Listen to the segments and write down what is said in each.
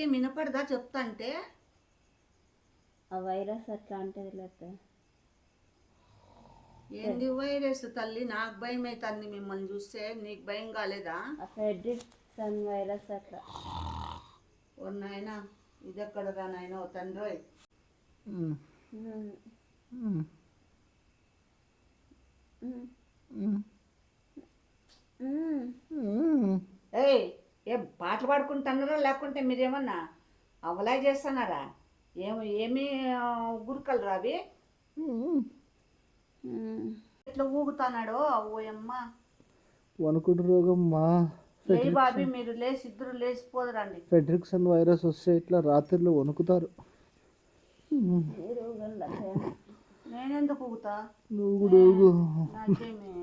నీకేం వినపడదా చెప్తా అంటే? ఆ వైరస్ అట్లా అంటే లేకపోతే ఏంది వైరస్ తల్లి? నాకు భయం అవుతుంది మిమ్మల్ని చూస్తే. నీకు భయం కాలేదా? ఆ ఫెడ్రిక్సన్ వైరస్ అట్లా. ఓ నాయనా, ఇదెక్కడరా నాయన? ఓ తండ్రి, ఏయ్, ఏం పాటలు పాడుకుంటున్నారా లేకుంటే మీరేమన్నా అవలా చేస్తున్నారా? ఏమి గురుకలు రావి ఎట్లా ఊగుతున్నాడో ఓయమ్మ. వణుకుడు రోగం మా ఏ బాబీ, మీరు లేచి ఇద్దరు లేచిపోదురండి. ఫెడ్రిక్సన్ వైరస్ వస్తే ఇట్లా రాత్రిలో వణుకుతారు. నేనెందుకు ఊగుతా? నువ్వు నాకేమి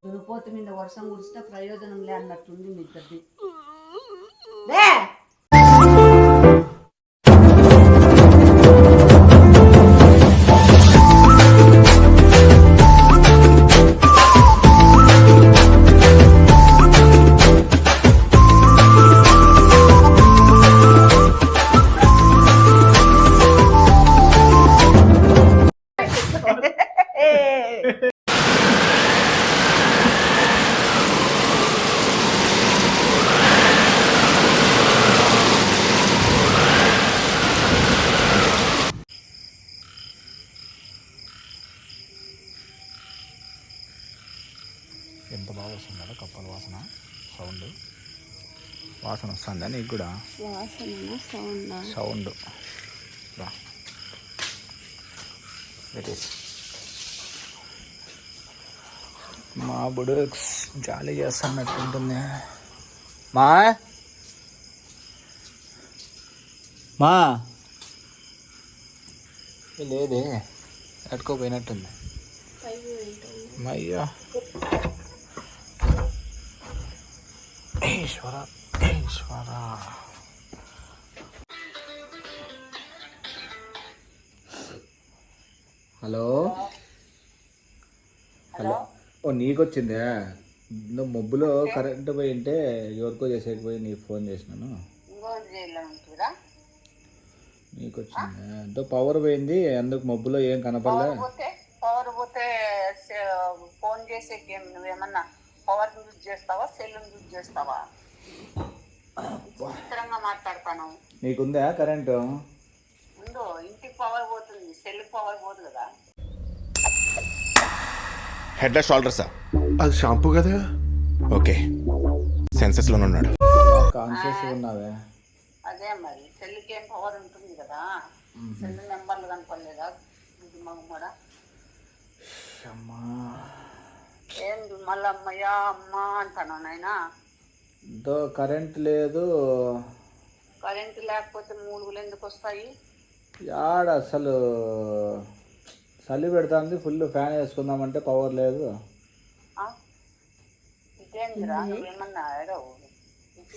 దురుపోతు మీద వర్షం కురిస్తే ప్రయోజనం లే అన్నట్టుంది మీ ఇద్దరిది. ఎంత బాగా వస్తుందా కప్పల వాసన, సౌండ్. వాసన వస్తుందా నీకు కూడా? సౌండ్ మా బుడు జాలి చేస్తున్నట్టుంటుంది. మా మా లేదే, ఎట్టుకోపోయినట్టుంది. అయ్యా ఈశ్వర ఈశ్వర. Hello hello. ఓ నీకు వచ్చిందే? నువ్వు మబ్బులో కరెంట్ పోయింటే ఎవరికో చేసేకపోయి నీకు ఫోన్ చేసినాను. నీకు వచ్చిందే? ఎంతో పవర్ పోయింది, అందుకు మబ్బులో ఏం కనపడలే. పవర్ పోతే ఫోన్ చేసేకి నువ్వేమన్నా పవర్ యూజ్ చేస్తావా, సెల్ యూజ్ చేస్తావా? విచిత్రంగా మాట్లాడతాను. నీకుందా కరెంటు? ఉందో, ఇంటికి పవర్ పోతుంది, సెల్ పవర్ పోదు కదా. హెడ్ షోల్డర్సా? అది షాంపూ కదా. ఓకే, సెన్సెస్లోనే ఉన్నాడు. కాన్షియస్ ఉన్నావే? అదే మరి, సెల్కి ఏం పవర్ ఉంటుంది కదా. సెల్ నెంబర్లు కనపడలేదా మగమూడ? ఏంది మళ్ళీ అమ్మయ్యా అమ్మ అంటాను నాయనా. కరెంట్ లేదు. కరెంట్ లేకపోతే మూలుగులు ఎందుకు వస్తాయి? యాడ అసలు చలి పెడుతుంది, ఫుల్ ఫ్యాన్ వేసుకుందామంటే పవర్ లేదు. ఇదేందిరా, నువ్వేమన్నా ఏడవు?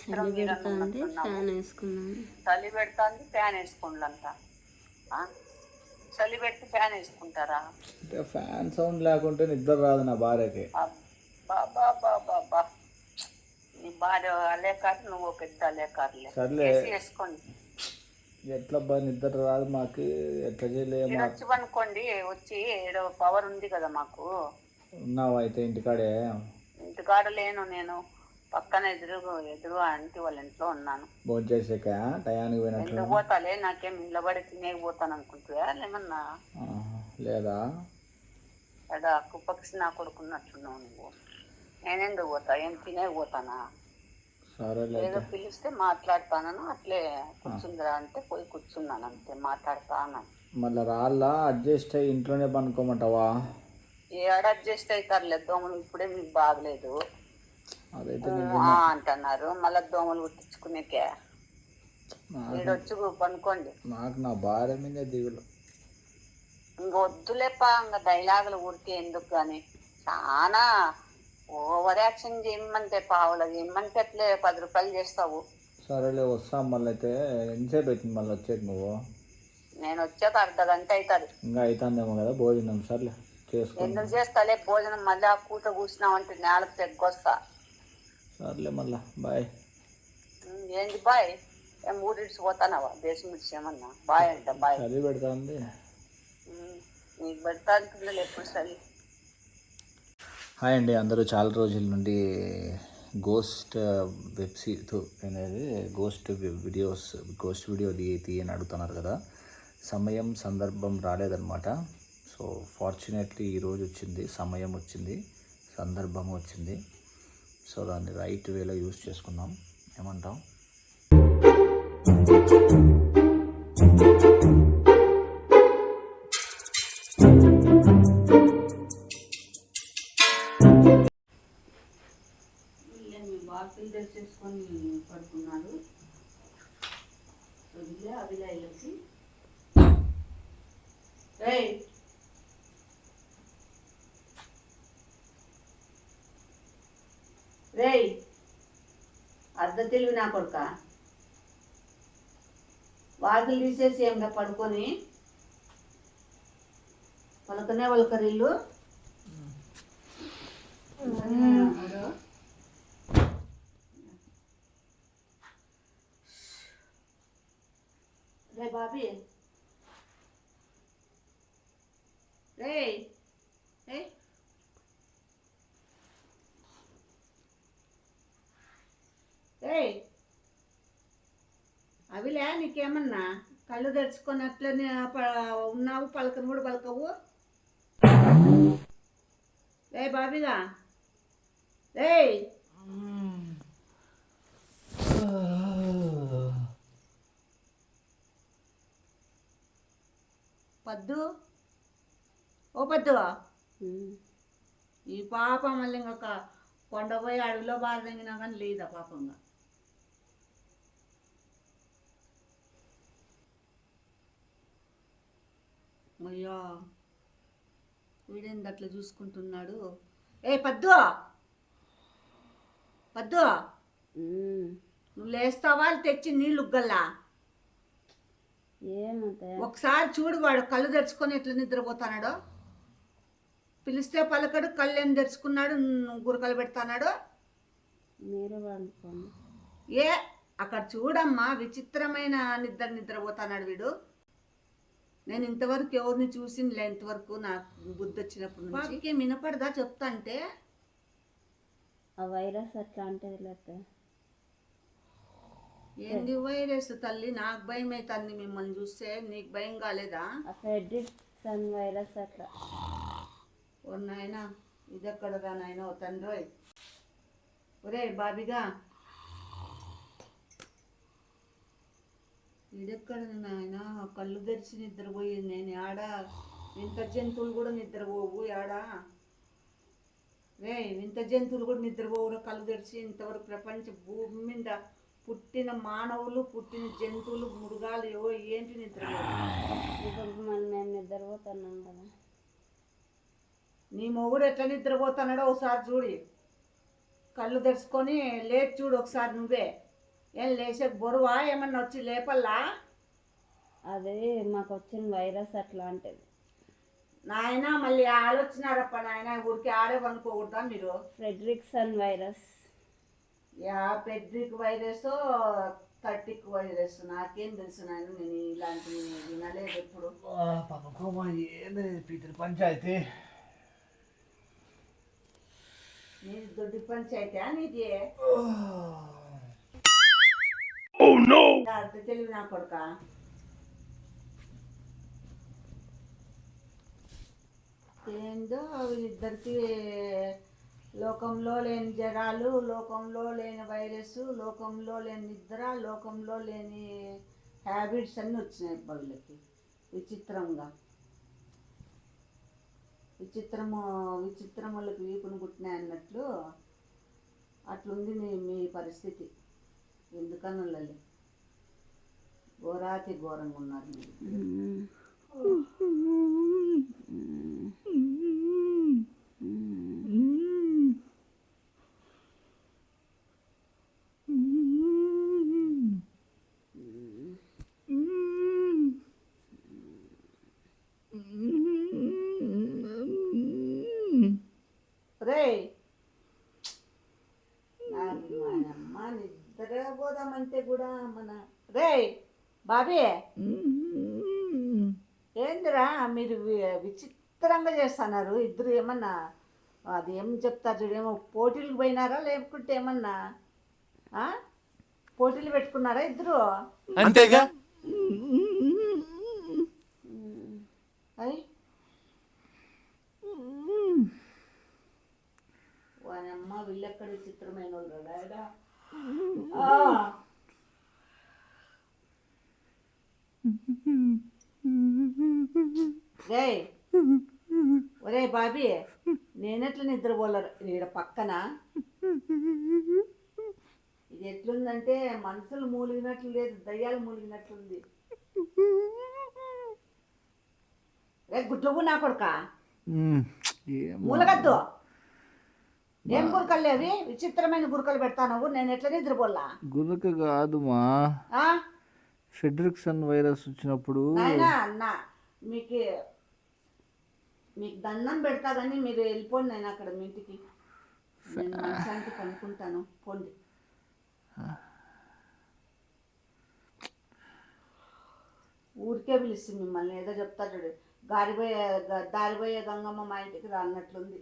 చలి పెడుతుంది ఫ్యాన్ వేసుకోండి. చలి పెడితే ఫ్యాన్ వేసుకుంటారా? అంటే ఫ్యాన్ సౌండ్ లేకుంటే నిద్ర రాదు నా భార్యకి. బాబా, నీ భార్య అలేకారు, నువ్వు పెద్ద అలేకారులే. సర్లే, వేసుకోండి. ఎట్లా బా నిద్ర రాదు మాకు, ఎట్లా చేయలేము. వచ్చి అనుకోండి, వచ్చి ఏదో పవర్ ఉంది కదా మాకు. ఉన్నావా అయితే ఇంటికాడే? ఇంటికాడ లేను, నేను పక్కన ఎదురు ఆంటీ వాళ్ళ ఇంట్లో ఉన్నాను. భోజనం చేసాక టయానికి పోయినట్లు. ఎందుకు పోతాలే, నాకేం నిలబడి తినేకపోతాను అనుకుంటున్నా ఏమన్నా? లేదా ఎడా కుప్పక్సి నా కొడుకున్నట్టున్నావు నువ్వు. నేనెందుకు పోతా? ఏం తినేకపోతానా? సరేలే, ఏదో పిలిస్తే మాట్లాడతానను, అట్లే కూర్చుందిరా అంటే పోయి కూర్చున్నాను, అంతే. మాట్లాడతాను. మళ్ళీ రాళ్ళా అడ్జస్ట్ అయ్యి ఇంట్లోనే పనుకోమంటావా? ఏడ అడ్జస్ట్ అవుతారులే, దోమలు ఇప్పుడే మీకు బాగలేదు అదైతే అంటున్నారు. మళ్ళీ దోమలు కుట్టించుకునేకే వీడొచ్చి పనుకోండి. నాకు నా భార్య మీద దిగులు. ఇంక వద్దులేపా, ఇంకా డైలాగులు ఊరికే ఎందుకు కానీ. చాలా ఓవర్ యాక్షన్ చేయమంటే పావులది ఇమ్మంటే అట్లే 10 రూపాయలు చేస్తావు. సరేలే వస్తాం. మళ్ళీ అయితే ఎంతసేపు అవుతుంది మళ్ళీ వచ్చేది నువ్వు? నేను వచ్చాక అర్ధగంట అవుతుంది. ఇంకా అవుతుందేమో కదా భోజనం. సర్లే చేసుకో. ఎందుకు చేస్తాలే భోజనం, మళ్ళీ ఆ కూత కూర్చున్నామంటే నేలకు తెగ్గొస్తా. సర్లే మళ్ళా బాయ్. ఏంటి బాయ్? ఏం ఊరిడిచి పోతానవా దేశం విడిచి ఏమన్నా బాయ్ అంట బాయ్. చలి పెడతా ఉంది. నీకు పెడతా అనుకున్నాను ఎప్పుడు చలి. హాయ్ అండి అందరూ. చాలా రోజుల నుండి గోస్ట్ అనేది గోస్ట్ వీడియో తీయని అడుగుతున్నారు కదా. సమయం సందర్భం రాలేదన్నమాట. సో ఫార్చునేట్లీ ఈరోజు వచ్చింది, సమయం వచ్చింది, సందర్భం వచ్చింది. సో దాన్ని రైట్ వేలో యూజ్ చేసుకుందాం. ఏమంటాం? బాక్సులు తెచ్చేసుకొని పడుకున్నాడు. అభిలాయిలకి రేయ్ అర్ధ తెలివి నా కొడుక, వాకిలు తీసేసి ఏమిగా పడుకొని పలకనే పలకరిల్లు. రే బాబీ, రే అవిలే నీకేమన్నా కళ్ళు తెరుచుకొని అట్లనే ఉన్నావు, పలకను కూడా పలకవు. రే బాబీగా, రే పద్దు, ఓ పద్దు, ఈ పాప మళ్ళీ ఇంకొక కొండపోయి అడవిలో బాధ తగినా కానీ లేదా పాపంగా. అయ్యా వీడేంది అట్లా చూసుకుంటున్నాడు. పద్దు పద్దు, నువ్వు లేస్తావా తెచ్చి నీళ్ళు ఉగ్గల్లా? ఒకసారి చూడు, వాడు కళ్ళు తెరుచుకొని ఎట్లా నిద్రపోతానాడో. పిలిస్తే పలకడు, కళ్ళు ఏం తెరుచుకున్నాడు, గురకలు పెడతానాడు. ఏ అక్కడ చూడమ్మా, విచిత్రమైన నిద్రపోతానాడు వీడు. నేను ఇంతవరకు ఎవరిని చూసిందిలే, ఇంతవరకు నాకు బుద్ధి వచ్చినప్పుడు నుంచి. వినపడదా చెప్తా అంటే? ఆ వైరస్ అట్లా అంటే ఏంది వైరస్ తల్లి? నాకు భయం అవుతుంది మిమ్మల్ని చూస్తే. నీకు భయం కాలేదా? వైరస్ అట్లా. ఓ నాయనా, ఇదెక్కడదా నాయన? ఓ తండ్రి, ఒరే బాబిగా, ఇదెక్కడ నాయన? కళ్ళు తెరిచి నిద్రపోయింది నేను. ఆడ వింత జంతువులు కూడా నిద్రపోవు ఆడా. రే వింత జంతువులు కూడా నిద్రపోవురా కళ్ళు తెరిచి. ఇంతవరకు ప్రపంచ భూమి మీద పుట్టిన మానవులు, పుట్టిన జంతువులు, మృగాలు ఏవో ఏంటి నిద్రపోవు? మేము నిద్రపోతున్నాం కదా. నీ మొగుడు ఎట్లా నిద్రపోతున్నాడో ఒకసారి చూడి, కళ్ళు తెరుచుకొని లేచి చూడు ఒకసారి నువ్వే. ఏం లేచే బొరువా ఏమన్నా వచ్చి లేపల్లా? అదే మాకు వచ్చిన వైరస్ అట్లా అంటది నాయన. మళ్ళీ ఆలోచనారప్ప నాయన, ఊరికి ఆడే అనుకోకూడదా మీరు? Fredriksson virus. Yeah పెడ్రిక్ virus, థర్టిక్ virus, నాకేం తెలుసు నాయన. నేను ఇలాంటివి వినలేదు ఎప్పుడు. పంచాయతీ నీది దొడ్డి పంచాయతీ నీది? తెలివి నా కొడుక. ఏందో వీళ్ళిద్దరికి లోకంలో లేని జరాలు, లోకంలో లేని వైరస్, లోకంలో లేని నిద్ర, లోకంలో లేని హ్యాబిట్స్ అన్నీ వచ్చినాయి వీళ్ళకి. విచిత్రంగా విచిత్రం వాళ్ళకి వీపును పుట్టినాయి అన్నట్లు అట్లుంది మీ పరిస్థితి. ఎందుకన్నా ఘోరాతి ఘోరంగా ఉన్నారు మీరు. రే అమ్మ నిద్ర పోదామంటే కూడా మన రే బాబీ ఏందిరా మీరు విచిత్రంగా చేస్తున్నారు ఇద్దరు. ఏమన్నా అది ఏం చెప్తారు చూడు, ఏమో పోటీలకు పోయినారా లేకుంటే ఏమన్నా పోటీలు పెట్టుకున్నారా ఇద్దరు? అంతేగా. అయ్యి వానమ్మ వీళ్ళెక్కడ విచిత్రమైన వాళ్ళు డాడా. రే ఒరే బాబీ, నేనెట్లా నిద్రపోలేరు ఈడ పక్కన. ఇది ఎట్లుందంటే మనుషులు మూలిగినట్లు లేదు, దయ్యాలు మూలిగినట్లుంది. రే గుడ్లు నా కొడుక మూలగద్దు. ఏం గురకలు లేవి? విచిత్రమైన గురకలు పెడతావు. నేను ఎట్లా నిద్రపోలా? గురక కాదు మా, ఫెడ్రిక్సన్ వైరస్ వచ్చినప్పుడు నాయనా అన్న మీకు దండం పెడతా కానీ మీరు వెళ్ళిపోండి. నేను అక్కడ మీ ఇంటికి నేను మనశాంతి కనుక్కుంటాను. పోండి. ఊరికే పిలిచి మిమ్మల్ని ఏదో చెప్తా చూడు. దారిపోయే గంగమ్మ మా ఇంటికి రాన్నట్లుంది.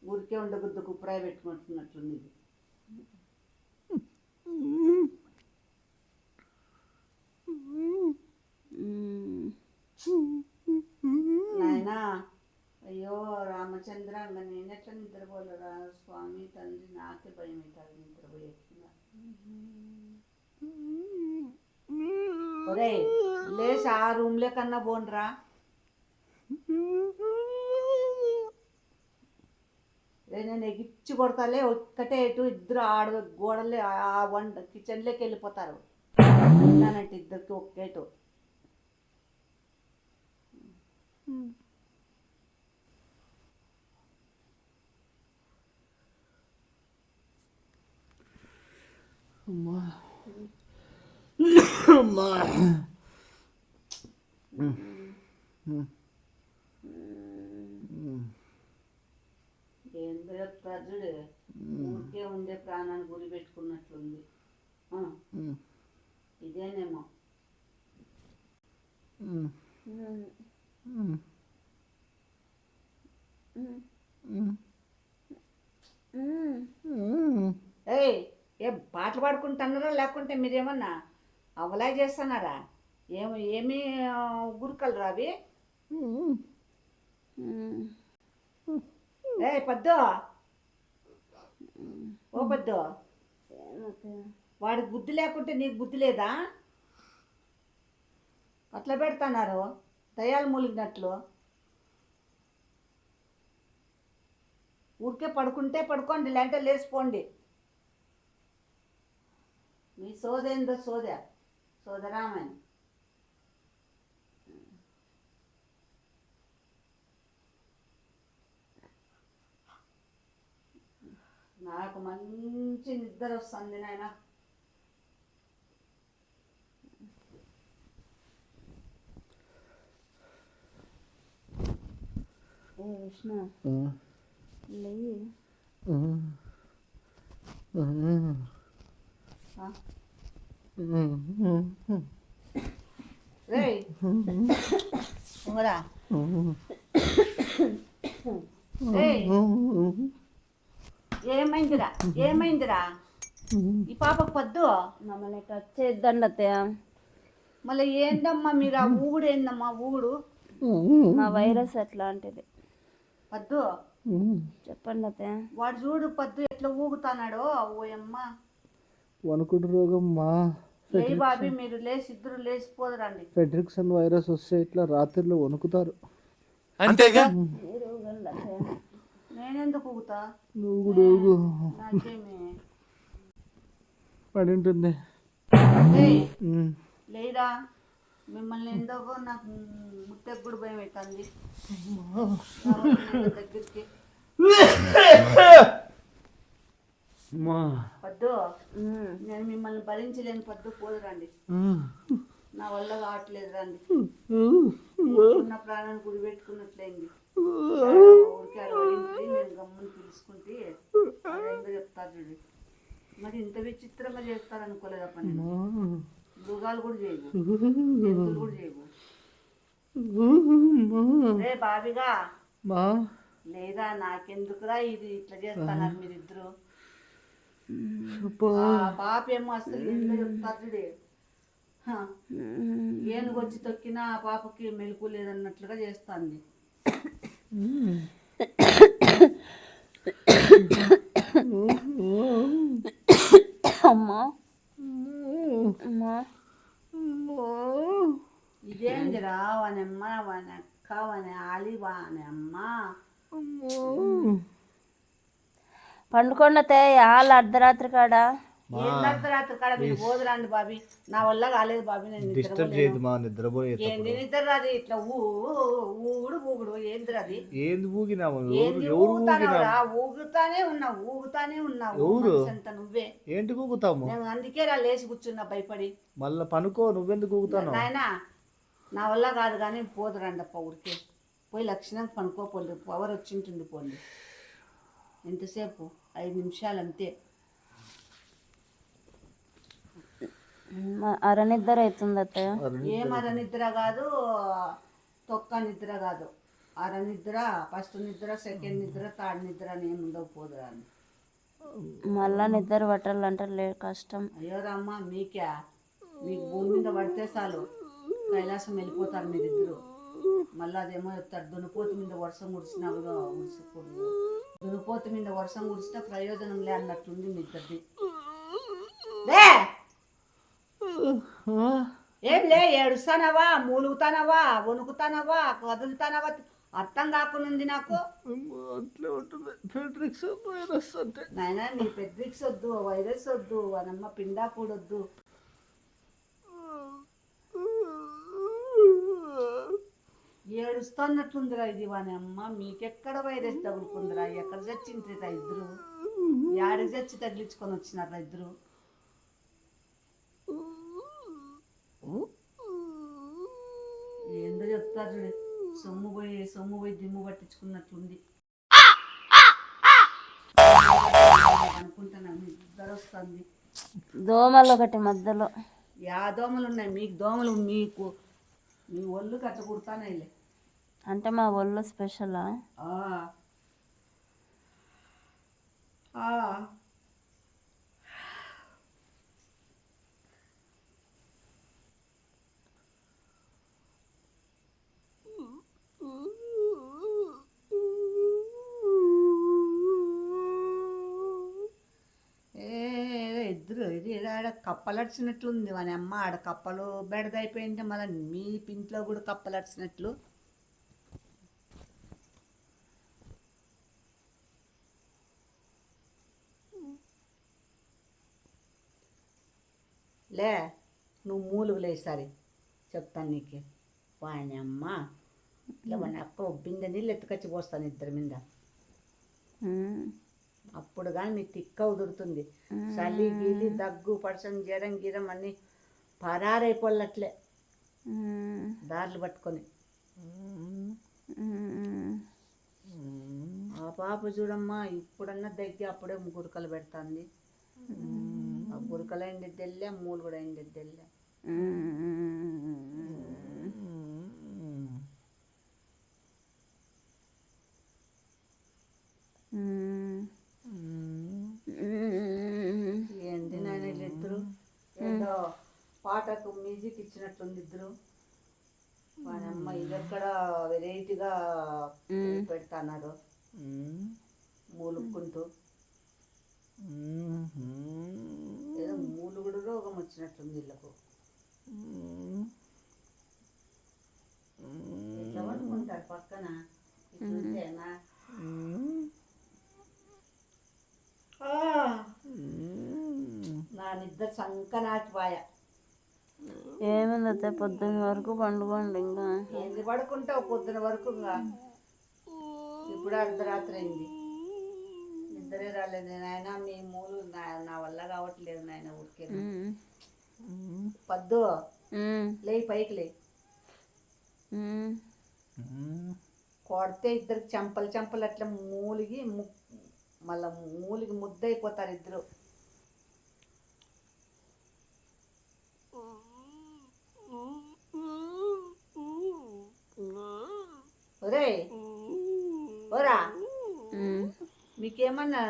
ఊరికే ఉండగుద్దు కుప్పరాయి పెట్టుకుంటున్నట్లుంది ఇది. నాయనా అయ్యో రామచంద్ర, నేనెట్లా నిద్రపోలేరా స్వామి తండ్రి, నాకే భయం అవుతుంది నిద్రపోయేట్టుగా. ఒరే లేచి ఆ రూమ్లే కన్నా పోండ్రా. నేను ఎగిచ్చి కొడతాలే ఒక్కటే ఎటు. ఇద్దరు గోడలే ఆ కిచెన్లోకి వెళ్ళిపోతారు. అన్నానంటే ఇద్దరికి ఒక్కేటు. అమ్మా అమ్మా ఏందో చెప్తారు చూడు, ఊరికే ఉండే ప్రాణాన్ని గురి పెట్టుకున్నట్లుంది. ఇదేనేమో. ఏయ్ ఏ పాటలు పాడుకుంటున్నారా లేకుంటే మీరేమన్నా అవలాయ్ చేస్తున్నారా? ఏమి గురుకలు రావి? ఏ పద్దు, ఓ పద్దు, వాడికి బుద్ధి లేకుంటే నీకు బుద్ధి లేదా? అట్లా పెడతాన్నారు దయ్యాలు మూలిగినట్లు. ఊరికే పడుకుంటే పడుకోండి, లేదంటే లేచిపోండి. మీ సోదేందో సోదరామని. నాకు మంచి నిద్ర వస్తుంది నాయన. విష్ణు లేయి. రేయ్ ఉంగరా. ఏమైందిరా ఈ పాపకు పద్దు? మమ్మల్ని టచ్ చేయొద్దండి అత్తయ్య. మళ్ళీ ఏందమ్మా మీరు ఆ ఊగుడు ఏందమ్మా ఊగుడు? మా వైరస్ అట్లాంటిది. పద్దు చెప్పండి అత్తయ్య. వాడు చూడు పద్దు ఎట్లా ఊగుతానాడో. ఓయమ్మ వణుకుడు రోగం మా. లే బాబీ, మీరు లేచి ఇద్దరు లేచిపోదురండి. ఫెడ్రిక్సన్ వైరస్ వస్తే ఇట్లా రాత్రిలో వణుకుతారు. అంతేగా. మీరు ఊగండి అత్తయ్య. నేనెందుకు ఊగుతా? ఊగుడు నాకేమి పడి ఉంటుంది. లేరా మిమ్మల్ని ఎందుకో నాకు ముట్టెకు కూడా భయం అవుతుంది దగ్గరికి. పద్దు నేను మిమ్మల్ని భరించలేని పద్దు, పోదురండి. నా వల్ల కావట్లేదు రండి. ఉన్న ప్రాణాన్ని గురి పెట్టుకున్నట్లయింది. ఊరికి అడవడింది. నేను గమ్ముని పిలుచుకుంటే అదేందో చెప్తారు చూడు. మరి ఇంత విచిత్రంగా చేస్తారనుకోలేదప్ప నేను. మృగాలు కూడా చేయవు, జంతువులు కూడా చేయవు. రే బాబిగా మా లేదా నాకెందుకురా ఇది ఇట్లా చేస్తున్నారు మీరిద్దరు. అబ్బా. పాప ఏమో అసలు ఏందో చెప్తాడు. ఏనుగు వచ్చి తొక్కినా ఆ పాపకి మెలకు లేదన్నట్లుగా చేస్తుంది. అమ్మా అమ్మా ఇదేందిరా వానమ్మ వానక్క వాన ఆలి వానమ్మ. పండుకొండతే వాళ్ళు అర్ధరాత్రి కాడ ఏం అర్ధరాత్రి కాడ మీరు పోదురాండి బాబీ, నా వల్ల కాలేదు బాబీ, నేను డిస్టర్బ్ చేయదు మా నిద్రపోయే. ఏంది నిద్ర రాదు ఇట్లా ఊగుడు ఊగుడు ఏంది అది? ఏంది ఊగినాము? ఏంది ఊగుతానవరా? ఊగుతానే ఉన్నావు అంత నువ్వే. ఏంటి ఊగుతాము? నేను అందుకే రా లేచి కూర్చున్నా భయపడి. మళ్ళా పనుకో, నువ్వెందుకు ఊగుతాను? నాయనా నా వల్ల కాదు కానీ పోదురండప్ప ఊరికే పోయి లక్షణంగా పనుకోపోండి, పవర్ వచ్చింటుంది పోండి. ఎంతసేపు 5 నిమిషాలు అంతే. అర నిద్ర అవుతుంది అత్తయ్య. ఏం అర నిద్ర కాదు, తొక్క నిద్ర కాదు. అర నిద్ర, ఫస్ట్ నిద్ర, సెకండ్ నిద్ర, థర్డ్ నిద్ర అని ఏముండవు పోదురా అని. మళ్ళా నిద్ర పట్టాలంటే కష్టం. అయ్యో రామ్మ మీకే, మీకు భూమి మీద పడితే చాలు కైలాసం వెళ్ళిపోతారు మీరిద్దరు. మళ్ళీ అదేమో చెప్తారు, దున్నపోతు మీద వర్షం కురిసినా కూడా ఉడిసికూడదు, దున్నపోతు మీద వర్షం కురిసినా ప్రయోజనం లే అన్నట్టుంది మీ ఇద్దరిది. ఏం లే, ఏడుస్తానవా, మూలుగుతానవా, వణుకుతానవా, కదులుతానవా, అర్థం కాకుండా నాకు. అట్లే ఉంటుంది ఫెడ్రిక్స్ వైరస్ అంటే. నాయన నీ పెడ్రిక్స్ వద్దు, వైరస్ వద్దు, వానమ్మ పిండా కూడొద్దు. ఏడుస్తున్నట్లుందిరా ఇది వానమ్మ. మీకెక్కడ వైరస్ తగులుకుందిరా? ఎక్కడ చచ్చిండ్రా ఇద్దరు? యాడికి చచ్చి తగిలించుకొని వచ్చినారా ఇద్దరు? ఏందో చెప్తారు చూడు, సొమ్ము పోయి దిమ్ము పట్టించుకున్నట్లుంది అనుకుంటున్నా. నిద్ర వస్తుంది. దోమలు ఒకటి మధ్యలో. యా దోమలు ఉన్నాయి మీకు? దోమలు మీకు మీ ఒళ్ళు కట్ట కుడతానైలే. అంటే మా ఒళ్ళు స్పెషలా? ఇద్దరు ఇది ఆడ కప్పలడిచినట్లుంది వాని అమ్మ. ఆడ కప్పలు బెడదైపోయింటే మళ్ళీ మీ పింట్లో కూడా కప్పలడిచినట్లు. లే నువ్వు మూలుగు లేసారి చెప్తాను నీకు. వాని అమ్మ ఇట్లా వాని అక్క ఒబ్బింద నీళ్ళు ఎత్తుకొచ్చి పోస్తాను ఇద్దరి మీద. అప్పుడు కానీ మీకు తిక్క ఉదురుతుంది. చలి గీలి దగ్గు పడసం జ్వరం గిరం అన్నీ పరారైపోళ్ళట్లే దారులు పట్టుకొని. ఆ పాప చూడమ్మా ఇప్పుడన్నా దగ్గర అప్పుడే గురకలు పెడుతుంది. ఆ గురకలు అయింది తెల్లే, మూలు కూడా అయింది తెల్లే. ఏంది నాయన వీళ్ళిద్దరు ఏదో పాటకు మ్యూజిక్ ఇచ్చినట్టుంది ఇద్దరు. వానమ్మ ఇదెక్కడ వెరైటీగా పెడతాన్నారు మూలుక్కుంటూ. ఏదో మూలుగుడు రోగం వచ్చినట్టుంది వీళ్ళకు. ఎట్లా పడుకుంటారు పక్కన ఇట్లుంటేనా? నా నిద్ర సంక నాటిపాయ. ఏమైందైతే పొద్దున్న వరకు పండుకోండి. ఇంకా ఏంది పడుకుంటావు పొద్దున వరకు? ఇప్పుడు అర్ధరాత్రి అయింది, నిద్రే రాలేదు నాయన. మీ మూలు నా వల్ల కావట్లేదు నాయన. ఊరికే పద్దు లే, పైకి లే. కొడితే ఇద్దరికి చెంపలు అట్లా మూలిగి మళ్ళా మూలిగి ముద్దయిపోతారు ఇద్దరు. ఒరేయ్ ఓరా ఉమ్. మీకేమన్నా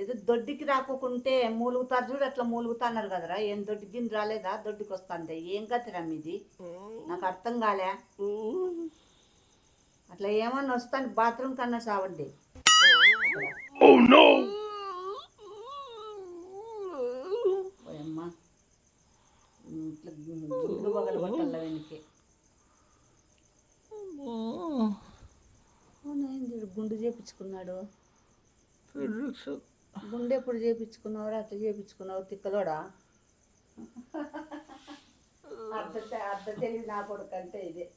ఏదో దొడ్డికి రాకుంటే మూలుగుతారు చూడు, అట్లా మూలుగుతున్నారు కదరా. ఏం దొడ్డి గిన్నె రాలేదా? దొడ్డికి వస్తుంది. ఏం గతిరా మీది? నాకు అర్థం కాలే. అట్లా ఏమన్నా వస్తాను బాత్రూమ్ కన్నా సావండి. అమ్మా ఇట్లా గుండు పగలు కొట్టాల వెనక్కి. అవునైంది గుండు చేపించుకున్నాడు. ఫెడ్రిక్సన్ గుండె ఎప్పుడు చేపించుకున్నావు? అట్లా చేపించుకున్నావు తిక్కలోడా. అర్ధ తెలివి నా కొడుకు అంటే ఇదే.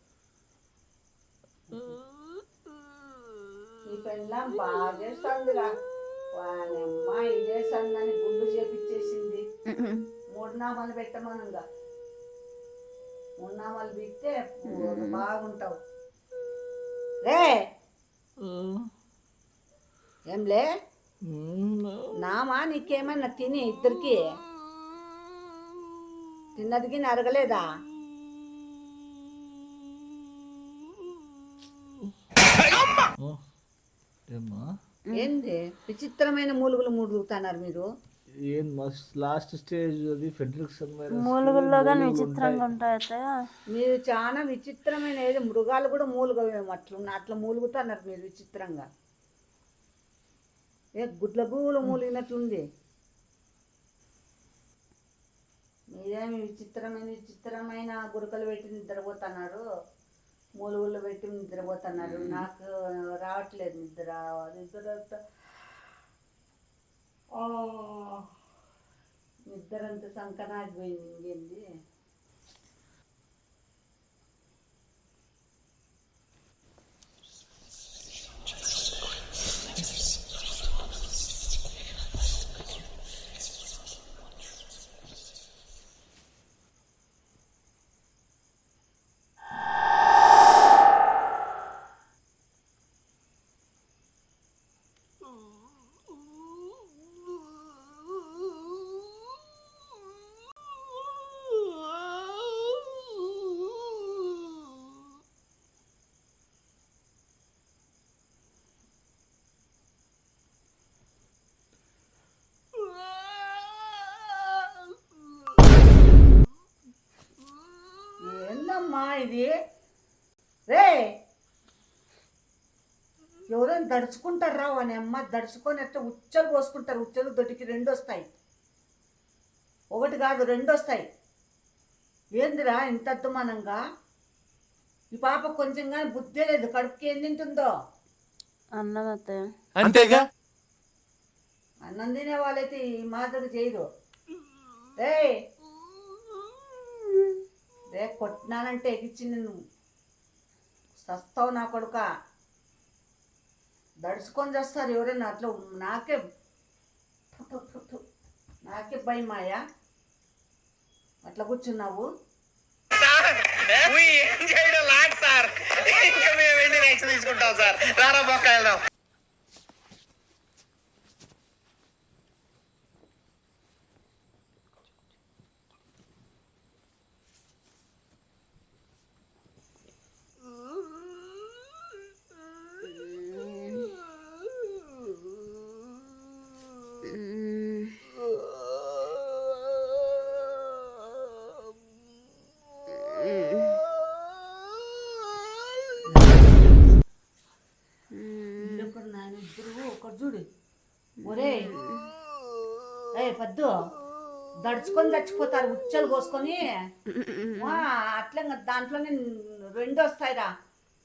ఈ పెళ్ళ బాగా చేస్తుందిరా. వానమ్మ ఇదే సందని గుండు చేపించేసింది. 3 నామాలు పెట్టమనుగా. 3 నామాలు బిగితే బాగుంటావు. రే ఏంలే నామా నీకేమన్నా తిని ఇద్దరికి తిన్నదికి అరగలేదా? ఏమ్మా ఏంది విచిత్రమైన మూలుగులు మూలుగుతున్నారు మీరు? ఏం మస్త్ లాస్ట్ స్టేజ్ అది ఫెడ్రిక్సన్ వైరస్ మూలుగుల్లో కానీ విచిత్రంగా ఉంటాయి అత్తయ్య. మీరు చాలా విచిత్రమైన ఏదో మృగాలు కూడా మూలుగవేమో అట్లా మూలుగుతున్నారు మీరు విచిత్రంగా. ఏ గుడ్ల గూలు మూలిగినట్లుంది. మీరేమి విచిత్రమైన గురకలు పెట్టి నిద్రపోతున్నారు, మూలుగులు పెట్టి నిద్రపోతున్నారు. నాకు రావట్లేదు నిద్ర. నిద్ర అంత సంకనాగిపోయింది. ఇంకేంది ఏందమ్మా ఇది? రే ఎవరైనా దడుచుకుంటారు రావు అని అమ్మ దడుచుకొని అట్లా ఉచ్చలు పోసుకుంటారు. ఉచ్చలు దొడ్డికి 2 వస్తాయి. 1 కాదు 2 వస్తాయి. ఏందిరా ఇంత అద్దుమానంగా? ఈ పాప కొంచెం కానీ బుద్ధే లేదు. కడుపుకి ఏం తింటుందో? అన్నం అత్తయ్య. అంతేగా. అన్నం తినే వాళ్ళైతే ఈ మాదిరి చేయరు. రే కొట్టినానంటే ఎగిచ్చి నిన్ను సస్తావు నా కొడుక. దడుచుకొని చేస్తారు ఎవరైనా అట్లా. నాకే భయమాయా అట్లా కూర్చున్నావు. తీసుకుంటాం సార్. రారా బొక్క వెళ్దాం. ఒకటి చూడు. ఒరే పద్దు దడుచుకొని చచ్చిపోతారు ఉచ్చలు కోసుకొని. అట్లా దాంట్లోనే 2 వస్తాయిరా.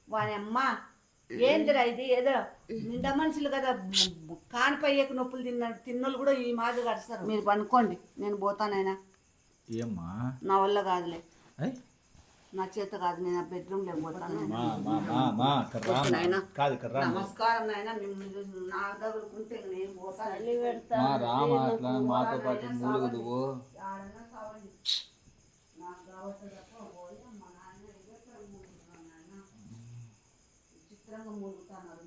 వాని అమ్మ ఏందిరా ఇది? ఏదో నిండా మనుషులు కదా, కానిపయ్యకు నొప్పులు తిన్నోళ్ళు కూడా ఈ మాదిరి కడతారు. మీరు పనుకోండి, నేను పోతానైనా. ఏమ్మా నా వల్ల కాదులే, నా చేత కాదు. నేను ఆ బెడ్రూమ్ లేకపోతాను. నమస్కారం నాయన. నా తగులుకుంటే నేను పోతాను. రామా అట్లా మాతో పాటు మూలుగుదువు. నాకు కావచ్చు మా నాన్న విచిత్రంగా మూలుగుతున్నారు.